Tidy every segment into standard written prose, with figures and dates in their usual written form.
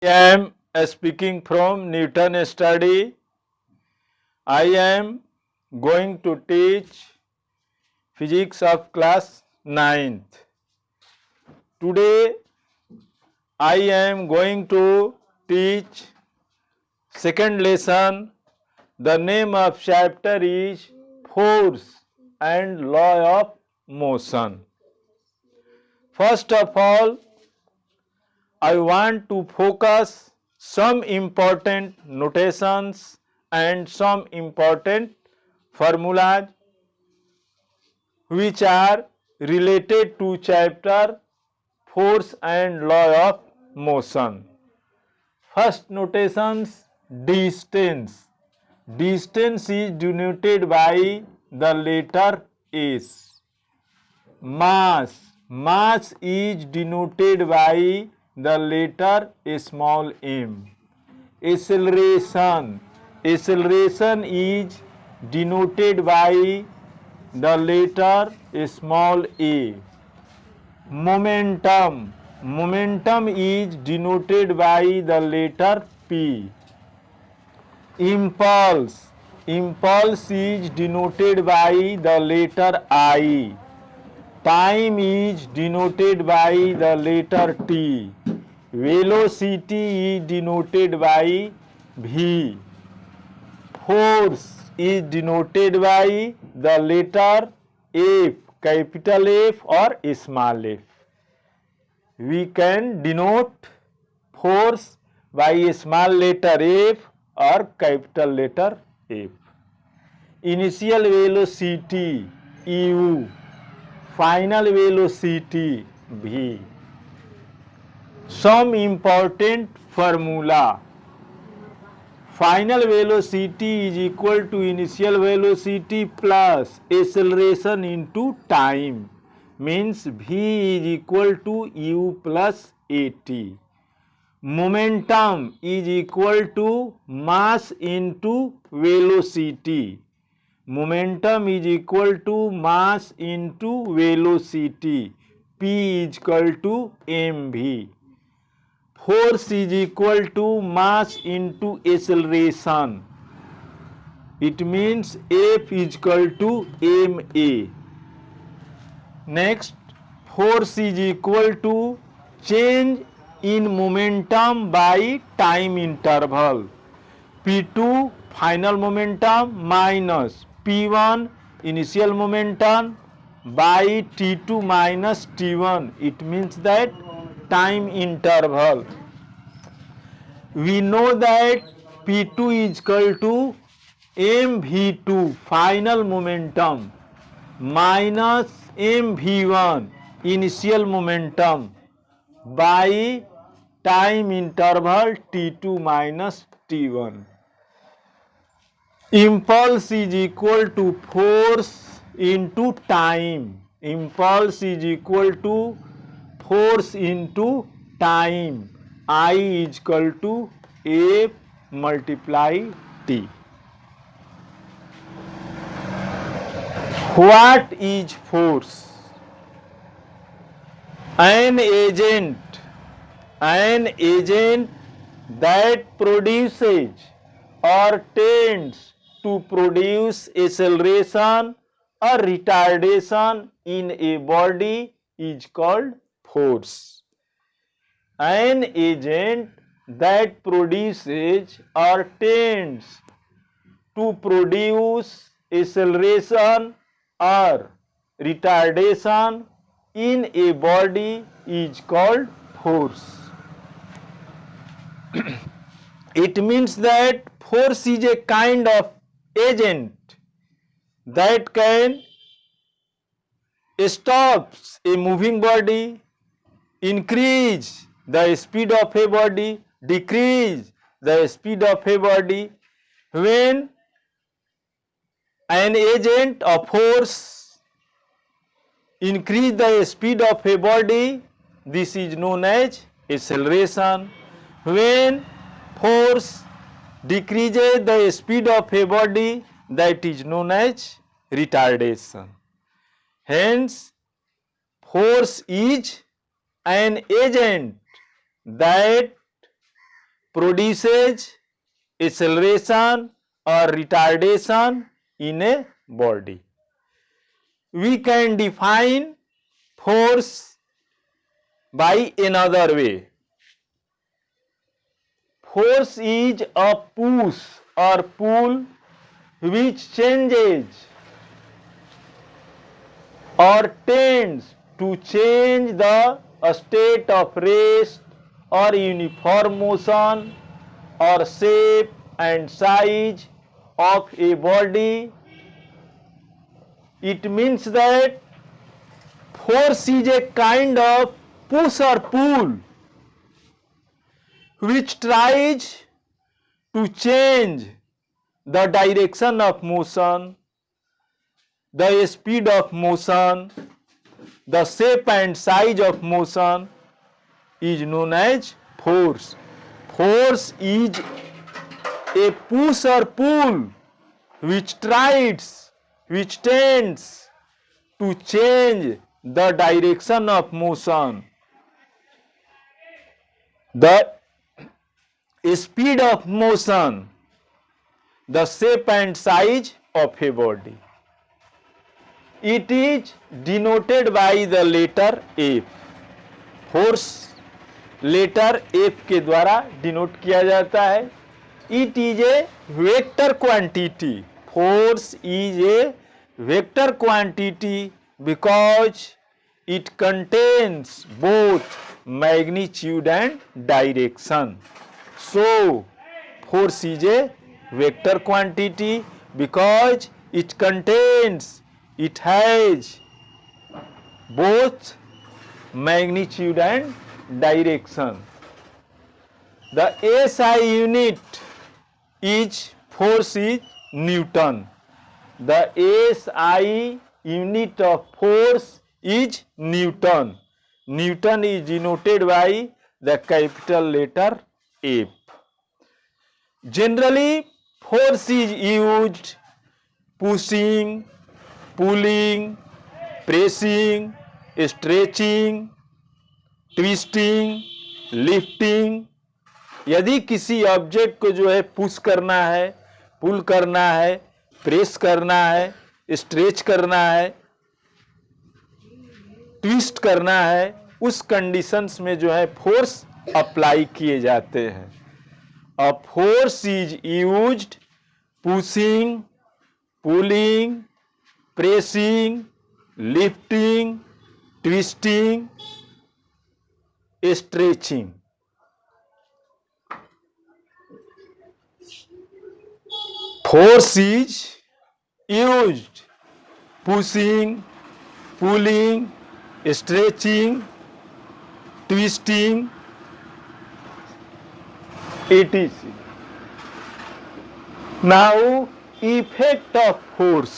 I am speaking from Newton study. I am going to teach physics of class 9th. Today I am going to teach second lesson. The name of chapter is force and law of motion. First of all, I want to focus some important notations and some important formulas which are related to chapter force and law of motion. First notations, distance. Distance is denoted by the letter S. Mass is denoted by the letter small m. Acceleration is denoted by the letter small a. Momentum is denoted by the letter P. Impulse is denoted by the letter I. Time is denoted by the letter T. Velocity is denoted by V. Force is denoted by the letter F, capital F or small f. We can denote force by a small letter F or capital letter F. Initial velocity U, final velocity V. Some important formula. Final velocity is equal to initial velocity plus acceleration into time, means V is equal to U plus AT. Momentum is equal to mass into velocity. Momentum is equal to mass into velocity. P is equal to mv. Force is equal to mass into acceleration. It means F is equal to ma. Next, force is equal to change in momentum by time interval. P2 final momentum minus P1 initial momentum by T2 minus T1. It means that time interval. We know that P2 is equal to mv2 final momentum minus mv1 initial momentum by time interval T2 minus T1. Impulse is equal to force into time. Impulse is equal to force into time. I is equal to F multiply T. What is force? An agent that produces or tends to produce acceleration or retardation in a body is called force. An agent that produces or tends to produce acceleration or retardation in a body is called force. It means that force is a kind of agent that can stop a moving body, increase the speed of a body, decrease the speed of a body. When an agent of force increase the speed of a body, this is known as acceleration. When force decreases the speed of a body, that is known as retardation. Hence, force is an agent that produces acceleration or retardation in a body. We can define force by another way. Force is a push or pull which changes or tends to change the state of rest or uniform motion or shape and size of a body. It means that force is a kind of push or pull which tries to change the direction of motion, the speed of motion, the shape and size of motion is known as force. Force is a push or pull which tends to change the direction of motion, the speed of motion, the shape and size of a body. It is denoted by the letter F. Force letter F के द्वारा denote किया जाता है. It is a vector quantity. Force is a vector quantity because it contains both magnitude and direction. So force is a vector quantity because it has both magnitude and direction. The SI unit is force is Newton. The SI unit of force is Newton. Newton is denoted by the capital letter F. Generally, force is used pushing, pulling, pressing, stretching, twisting, lifting. यदि किसी object को जो है push करना है, पुल करना है, press करना है, स्ट्रेच करना है, ट्विस्ट करना है, उस कंडीशंस में जो है फोर्स अप्लाई किए जाते हैं. A force is used pushing, pulling, pressing, lifting, twisting, stretching. Force is used pushing, pulling, stretching, twisting, etc. Now effect of force.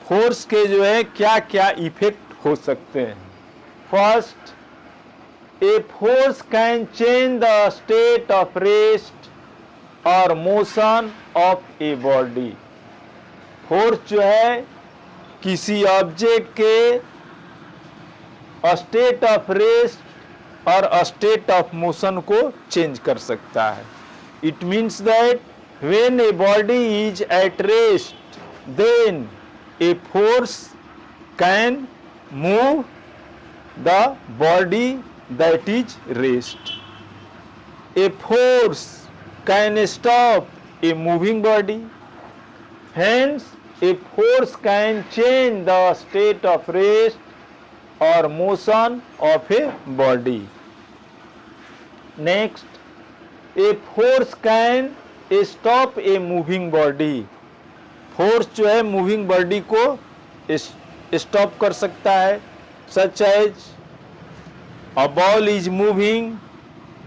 Force के जो है क्या क्या इफेक्ट हो सकते हैं. First, a force can change the state of rest और motion of a body. Force जो है किसी ऑब्जेक्ट के स्टेट ऑफ रेस्ट और स्टेट ऑफ मोशन को चेंज कर सकता है. It means that when a body is at rest then a force can move the body that is rest. A force can stop a moving body. Hence A force can change the state of rest or motion of a body. Next, a force can stop a moving body. Force जो है moving body को stop कर सकता है. Such as a ball is moving,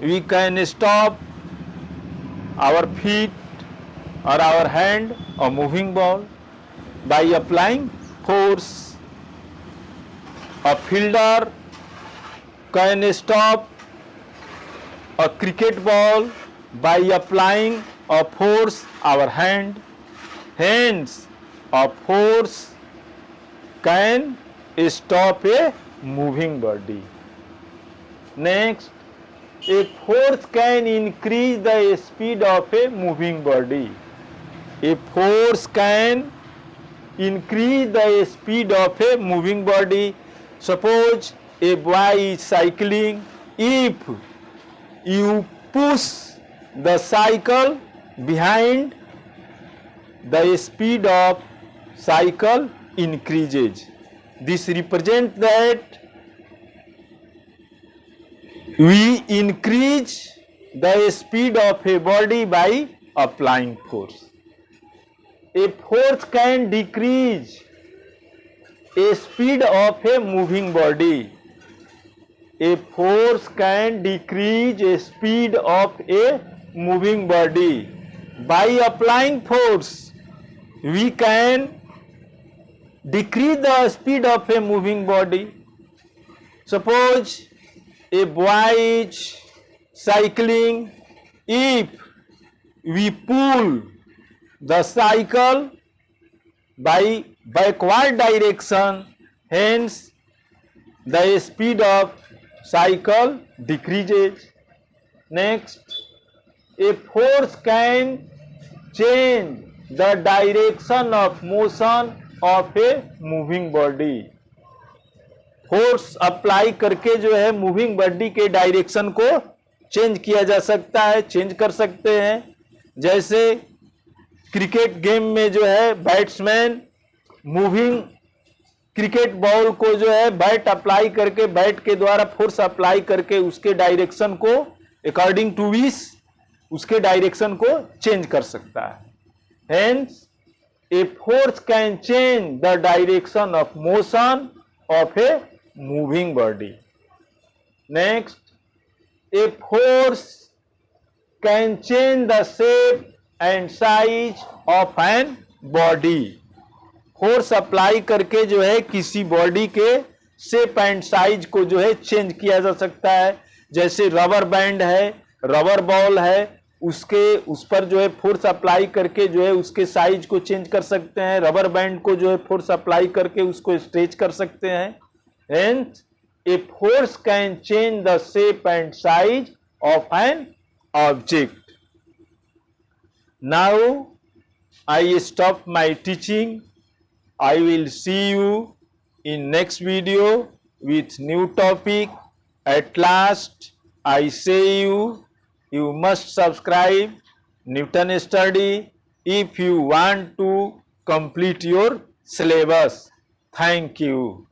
we can stop our feet or our hand a moving ball by applying force. A fielder can stop a cricket ball by applying a force our hand. Hence, a force can stop a moving body. Next, A force can increase the speed of a moving body. A force can increase the speed of a moving body. Suppose a boy is cycling. If you push the cycle behind, the speed of cycle increases. This represents that we increase the speed of a body by applying force. A force can decrease a speed of a moving body. A force can decrease a speed of a moving body. By applying force, we can decrease the speed of a moving body. Suppose a boy is cycling. If we pull the cycle by backward direction, hence the speed of cycle decreases. Next, a force can change the direction of motion of a moving body. Force apply करके जो है moving body के direction को change किया जा सकता है, change कर सकते हैं। जैसे क्रिकेट गेम में जो है बैट्समैन मूविंग क्रिकेट बॉल को जो है बैट अप्लाई करके, बैट के द्वारा फोर्स अप्लाई करके उसके डायरेक्शन को अकॉर्डिंग टू विश उसके डायरेक्शन को चेंज कर सकता है। Hence A force can change the direction of motion of A moving body. Next, a force can change the shape and size of an body. Force apply करके जो है किसी body के शेप एंड साइज को जो है change किया जा सकता है। जैसे रबर बैंड है, रबर बॉल है, उस पर जो है फोर्स अप्लाई करके जो है उसके साइज को चेंज कर सकते हैं। रबर बैंड को जो है फोर्स अप्लाई करके उसको स्ट्रेच कर सकते हैं। Hence, a force can change the shape and size of an object. Now, I stop my teaching. I will see you in next video with new topic. At last, I say you must subscribe Newton Study if you want to complete your syllabus. Thank you.